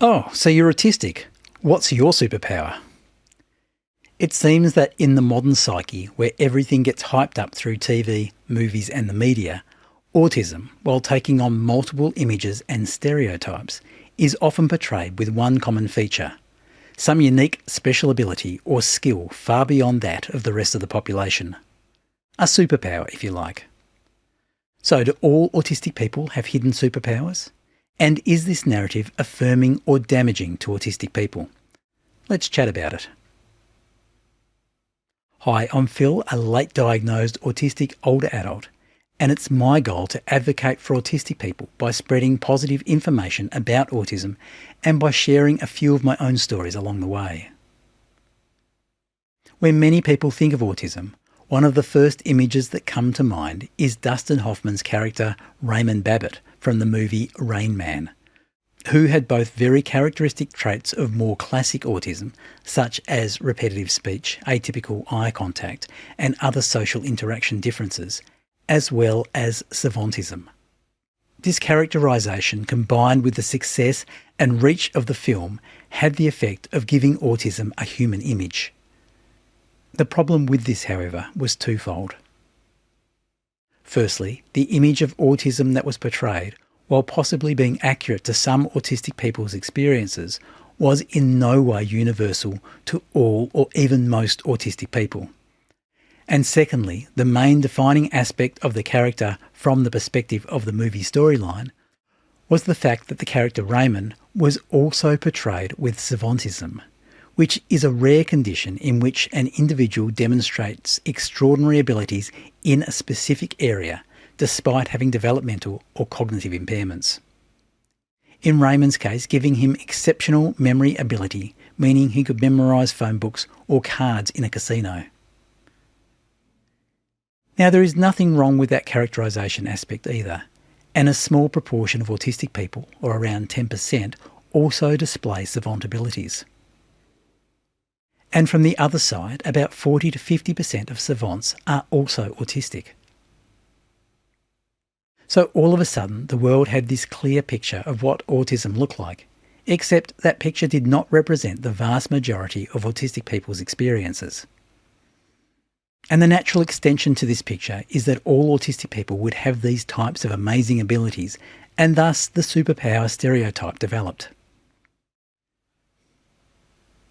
Oh, so you're autistic. What's your superpower? It seems that in the modern psyche, where everything gets hyped up through TV, movies and the media, autism, while taking on multiple images and stereotypes, is often portrayed with one common feature, some unique special ability or skill far beyond that of the rest of the population. A superpower, if you like. So do all autistic people have hidden superpowers? And is this narrative affirming or damaging to autistic people? Let's chat about it. Hi, I'm Phil, a late diagnosed autistic older adult, and it's my goal to advocate for autistic people by spreading positive information about autism and by sharing a few of my own stories along the way. When many people think of autism, one of the first images that come to mind is Dustin Hoffman's character Raymond Babbitt from the movie Rain Man, who had both very characteristic traits of more classic autism, such as repetitive speech, atypical eye contact, and other social interaction differences, as well as Savantism. This characterisation, combined with the success and reach of the film, had the effect of giving autism a human image. The problem with this, however, was twofold. Firstly, the image of autism that was portrayed, while possibly being accurate to some autistic people's experiences, was in no way universal to all or even most autistic people. And secondly, the main defining aspect of the character from the perspective of the movie storyline was the fact that the character Raymond was also portrayed with Savantism, which is a rare condition in which an individual demonstrates extraordinary abilities in a specific area despite having developmental or cognitive impairments. In Raymond's case, giving him exceptional memory ability, meaning he could memorise phone books or cards in a casino. Now, there is nothing wrong with that characterisation aspect either, and a small proportion of autistic people, or around 10%, also display savant abilities. And from the other side, about 40 to 50% of savants are also autistic. So all of a sudden, the world had this clear picture of what autism looked like, except that picture did not represent the vast majority of autistic people's experiences. And the natural extension to this picture is that all autistic people would have these types of amazing abilities, and thus the superpower stereotype developed.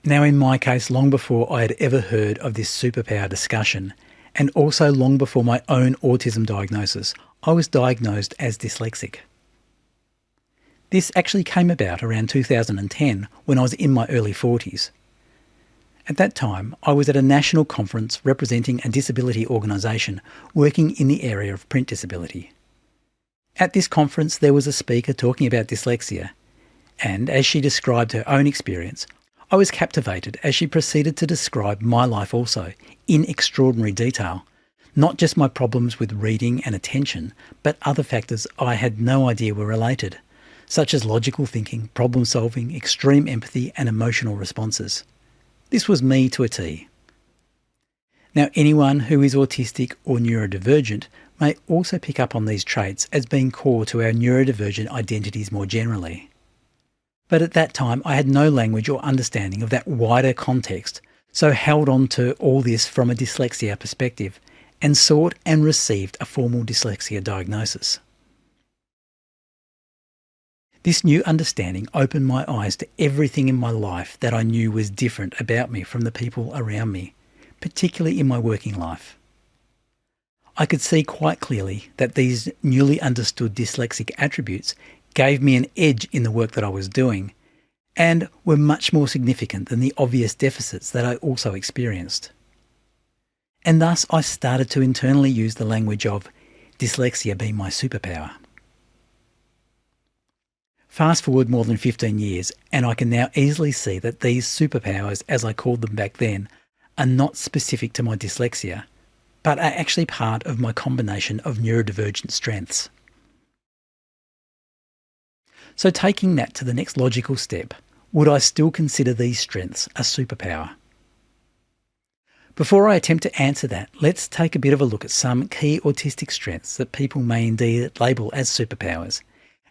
Now, in my case, long before I had ever heard of this superpower discussion, and also long before my own autism diagnosis, I was diagnosed as dyslexic. This actually came about around 2010 when I was in my early 40s. At that time, I was at a national conference representing a disability organisation working in the area of print disability. At this conference, there was a speaker talking about dyslexia, and as she described her own experience, I was captivated as she proceeded to describe my life also, in extraordinary detail. Not just my problems with reading and attention, but other factors I had no idea were related, such as logical thinking, problem solving, extreme empathy and emotional responses. This was me to a T. Now, anyone who is autistic or neurodivergent may also pick up on these traits as being core to our neurodivergent identities more generally. But at that time, I had no language or understanding of that wider context, so held on to all this from a dyslexia perspective and sought and received a formal dyslexia diagnosis. This new understanding opened my eyes to everything in my life that I knew was different about me from the people around me, particularly in my working life. I could see quite clearly that these newly understood dyslexic attributes gave me an edge in the work that I was doing, and were much more significant than the obvious deficits that I also experienced. And thus I started to internally use the language of dyslexia being my superpower. Fast forward more than 15 years, and I can now easily see that these superpowers, as I called them back then, are not specific to my dyslexia, but are actually part of my combination of neurodivergent strengths. So taking that to the next logical step, would I still consider these strengths a superpower? Before I attempt to answer that, let's take a bit of a look at some key autistic strengths that people may indeed label as superpowers,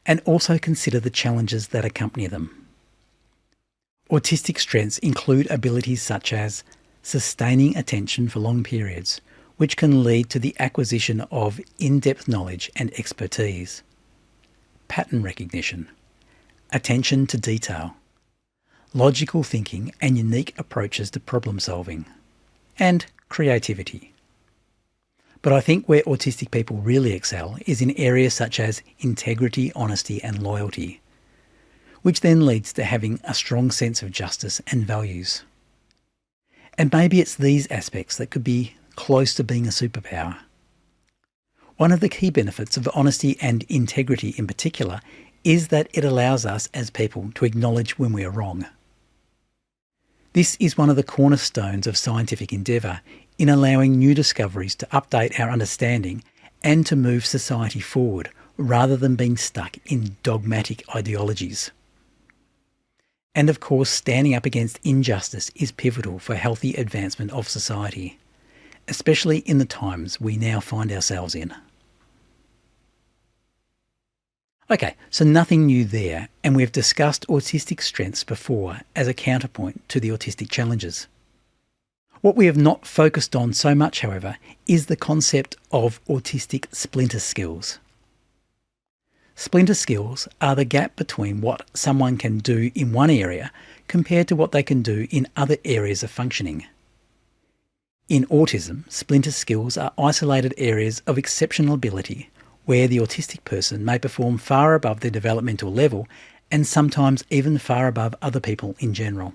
and also consider the challenges that accompany them. Autistic strengths include abilities such as sustaining attention for long periods, which can lead to the acquisition of in-depth knowledge and expertise, pattern recognition, attention to detail, logical thinking and unique approaches to problem solving, and creativity. But I think where autistic people really excel is in areas such as integrity, honesty and loyalty, which then leads to having a strong sense of justice and values. And maybe it's these aspects that could be close to being a superpower. One of the key benefits of honesty and integrity in particular is that it allows us as people to acknowledge when we are wrong. This is one of the cornerstones of scientific endeavour in allowing new discoveries to update our understanding and to move society forward rather than being stuck in dogmatic ideologies. And of course, standing up against injustice is pivotal for healthy advancement of society, especially in the times we now find ourselves in. Okay, so nothing new there, and we've discussed autistic strengths before as a counterpoint to the autistic challenges. What we have not focused on so much, however, is the concept of autistic splinter skills. Splinter skills are the gap between what someone can do in one area compared to what they can do in other areas of functioning. In autism, splinter skills are isolated areas of exceptional ability where the autistic person may perform far above their developmental level and sometimes even far above other people in general.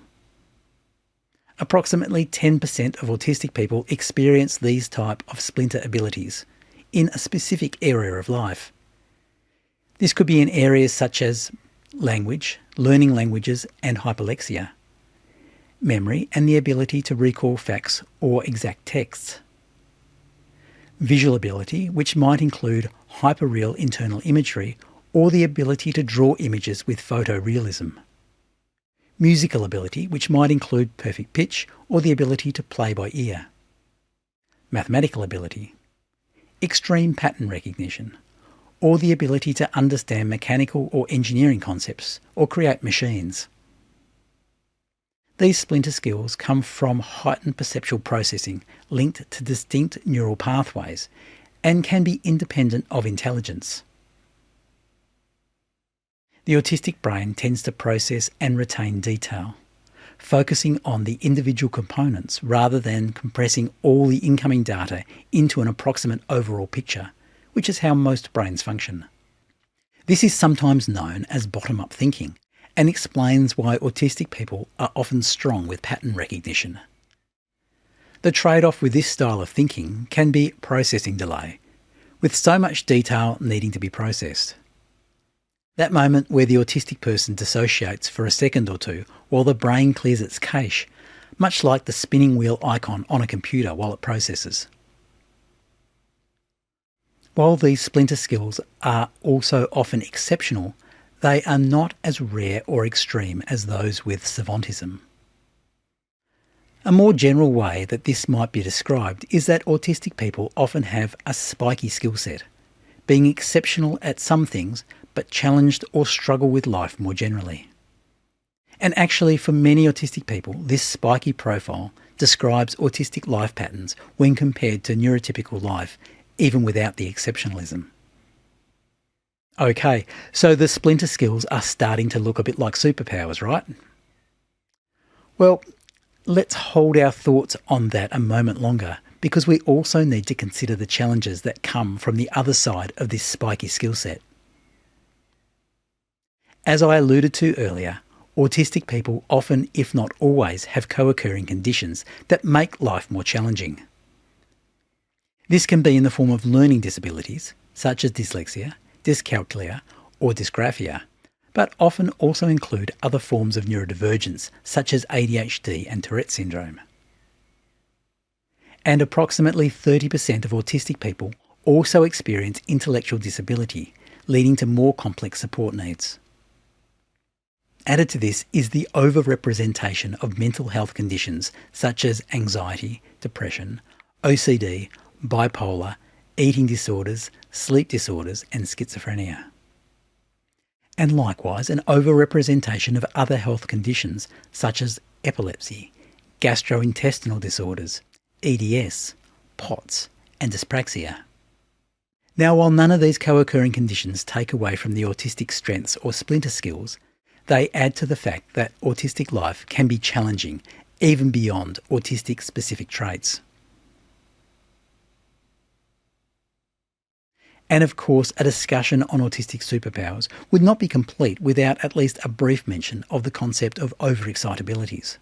Approximately 10% of autistic people experience these type of splinter abilities in a specific area of life. This could be in areas such as language, learning languages and hyperlexia, memory and the ability to recall facts or exact texts, visual ability, which might include hyperreal internal imagery or the ability to draw images with photorealism, musical ability, which might include perfect pitch or the ability to play by ear, mathematical ability, extreme pattern recognition, or the ability to understand mechanical or engineering concepts or create machines. These splinter skills come from heightened perceptual processing linked to distinct neural pathways and can be independent of intelligence. The autistic brain tends to process and retain detail, focusing on the individual components rather than compressing all the incoming data into an approximate overall picture, which is how most brains function. This is sometimes known as bottom-up thinking, and explains why autistic people are often strong with pattern recognition. The trade-off with this style of thinking can be processing delay, with so much detail needing to be processed. That moment where the autistic person dissociates for a second or two while the brain clears its cache, much like the spinning wheel icon on a computer while it processes. While these splinter skills are also often exceptional, they are not as rare or extreme as those with Savantism. A more general way that this might be described is that autistic people often have a spiky skill set, being exceptional at some things but challenged or struggle with life more generally. And actually, for many autistic people, this spiky profile describes autistic life patterns when compared to neurotypical life, even without the exceptionalism. Okay, so the splinter skills are starting to look a bit like superpowers, right? Well, let's hold our thoughts on that a moment longer, because we also need to consider the challenges that come from the other side of this spiky skill set. As I alluded to earlier, autistic people often, if not always, have co-occurring conditions that make life more challenging. This can be in the form of learning disabilities, such as dyslexia, dyscalculia, or dysgraphia, but often also include other forms of neurodivergence, such as ADHD and Tourette syndrome. And approximately 30% of autistic people also experience intellectual disability, leading to more complex support needs. Added to this is the overrepresentation of mental health conditions such as anxiety, depression, OCD, bipolar, eating disorders, sleep disorders, and schizophrenia. and likewise an overrepresentation of other health conditions such as epilepsy, gastrointestinal disorders, EDS, POTS, and dyspraxia. Now, while none of these co-occurring conditions take away from the autistic strengths or splinter skills, they add to the fact that autistic life can be challenging, even beyond autistic-specific traits. And of course, a discussion on autistic superpowers would not be complete without at least a brief mention of the concept of over-excitabilities.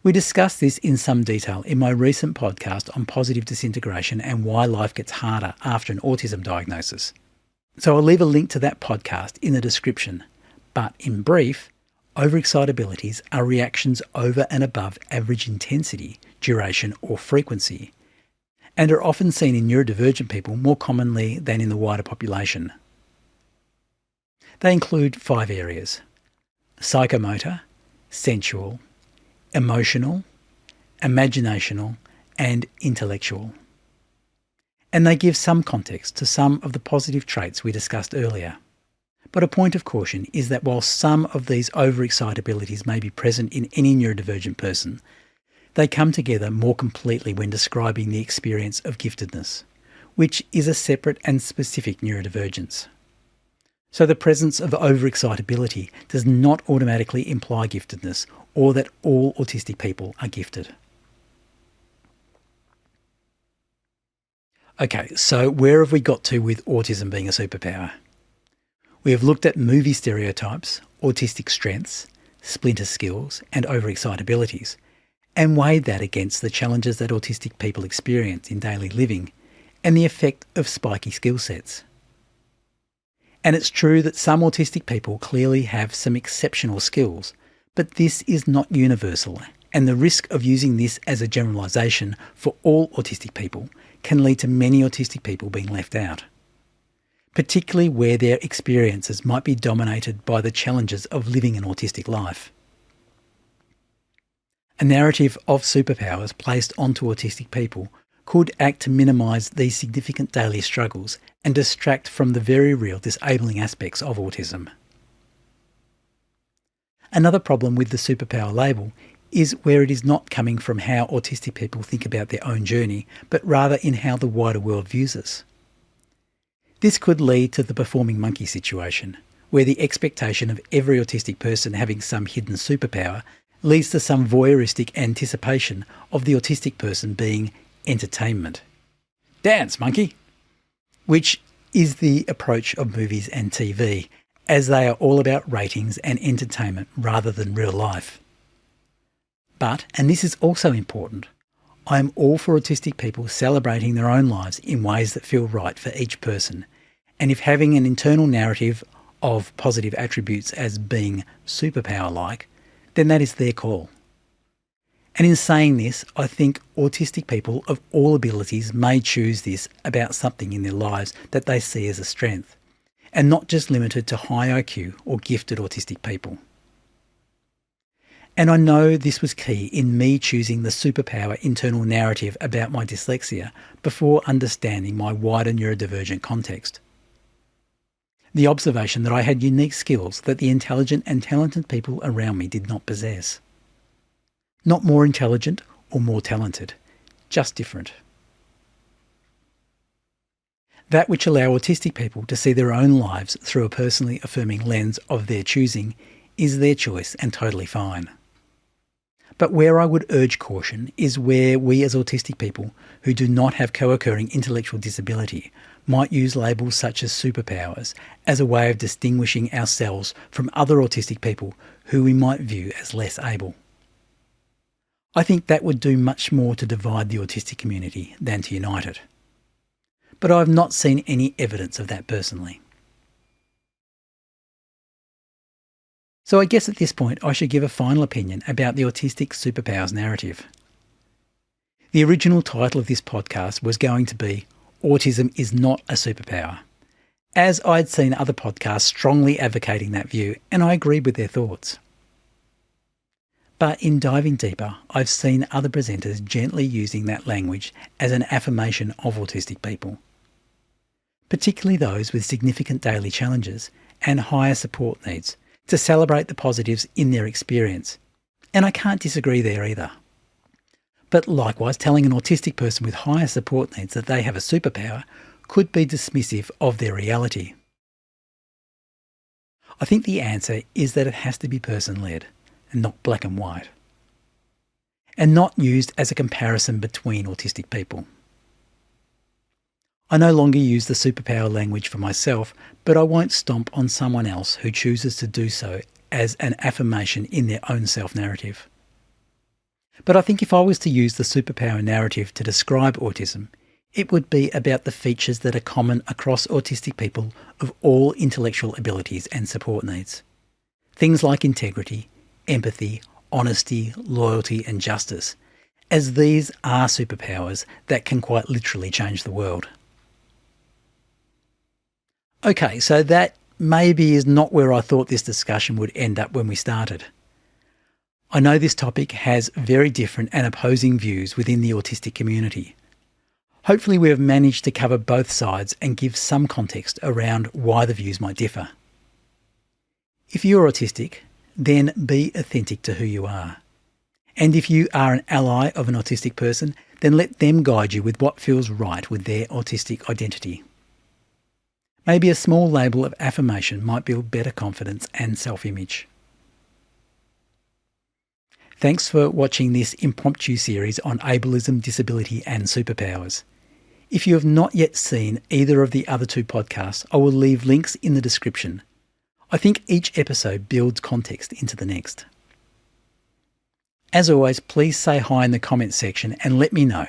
We discussed this in some detail in my recent podcast on positive disintegration and why life gets harder after an autism diagnosis. So I'll leave a link to that podcast in the description. But in brief, over-excitabilities are reactions over and above average intensity, duration or frequency, and are often seen in neurodivergent people more commonly than in the wider population. They include 5 areas: psychomotor, sensual, emotional, imaginational, and intellectual. And they give some context to some of the positive traits we discussed earlier. But a point of caution is that while some of these over-excitabilities may be present in any neurodivergent person, they come together more completely when describing the experience of giftedness, which is a separate and specific neurodivergence. So the presence of over-excitability does not automatically imply giftedness or that all autistic people are gifted. Okay, so where have we got to with autism being a superpower? We have looked at movie stereotypes, autistic strengths, splinter skills, and over-excitabilities, and weighed that against the challenges that autistic people experience in daily living and the effect of spiky skill sets. And it's true that some autistic people clearly have some exceptional skills, but this is not universal, and the risk of using this as a generalisation for all autistic people can lead to many autistic people being left out, particularly where their experiences might be dominated by the challenges of living an autistic life. A narrative of superpowers placed onto autistic people could act to minimise these significant daily struggles and distract from the very real disabling aspects of autism. Another problem with the superpower label is where it is not coming from how autistic people think about their own journey, but rather in how the wider world views us. This could lead to the performing monkey situation, where the expectation of every autistic person having some hidden superpower leads to some voyeuristic anticipation of the autistic person being entertainment. Dance, monkey! Which is the approach of movies and TV, as they are all about ratings and entertainment rather than real life. But, and this is also important, I am all for autistic people celebrating their own lives in ways that feel right for each person, and if having an internal narrative of positive attributes as being superpower-like, then that is their call. And in saying this, I think autistic people of all abilities may choose this about something in their lives that they see as a strength, and not just limited to high IQ or gifted autistic people. And I know this was key in me choosing the superpower internal narrative about my dyslexia before understanding my wider neurodivergent context. The observation that I had unique skills that the intelligent and talented people around me did not possess. Not more intelligent or more talented, just different. That which allow autistic people to see their own lives through a personally affirming lens of their choosing is their choice and totally fine. But where I would urge caution is where we as autistic people who do not have co-occurring intellectual disability might use labels such as superpowers as a way of distinguishing ourselves from other autistic people who we might view as less able. I think that would do much more to divide the autistic community than to unite it. But I have not seen any evidence of that personally. So I guess at this point I should give a final opinion about the autistic superpowers narrative. The original title of this podcast was going to be Autism is not a superpower, as I'd seen other podcasts strongly advocating that view, and I agreed with their thoughts. But in diving deeper, I've seen other presenters gently using that language as an affirmation of autistic people. particularly those with significant daily challenges and higher support needs, to celebrate the positives in their experience. And I can't disagree there either. But likewise, telling an autistic person with higher support needs that they have a superpower could be dismissive of their reality. I think the answer is that it has to be person-led and not black and white, and not used as a comparison between autistic people. I no longer use the superpower language for myself, but I won't stomp on someone else who chooses to do so as an affirmation in their own self-narrative. But I think if I was to use the superpower narrative to describe autism, it would be about the features that are common across autistic people of all intellectual abilities and support needs. Things like integrity, empathy, honesty, loyalty and justice, as these are superpowers that can quite literally change the world. Okay, so that maybe is not where I thought this discussion would end up when we started. I know this topic has very different and opposing views within the autistic community. Hopefully we have managed to cover both sides and give some context around why the views might differ. If you're autistic, then be authentic to who you are. And if you are an ally of an autistic person, then let them guide you with what feels right with their autistic identity. Maybe a small label of affirmation might build better confidence and self-image. Thanks for watching this impromptu series on ableism, disability and superpowers. If you have not yet seen either of the other two podcasts, I will leave links in the description. I think each episode builds context into the next. As always, please say hi in the comments section and let me know,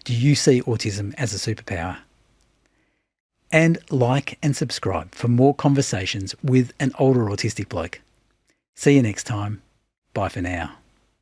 do you see autism as a superpower? And like and subscribe for more conversations with an older autistic bloke. See you next time. Bye for now.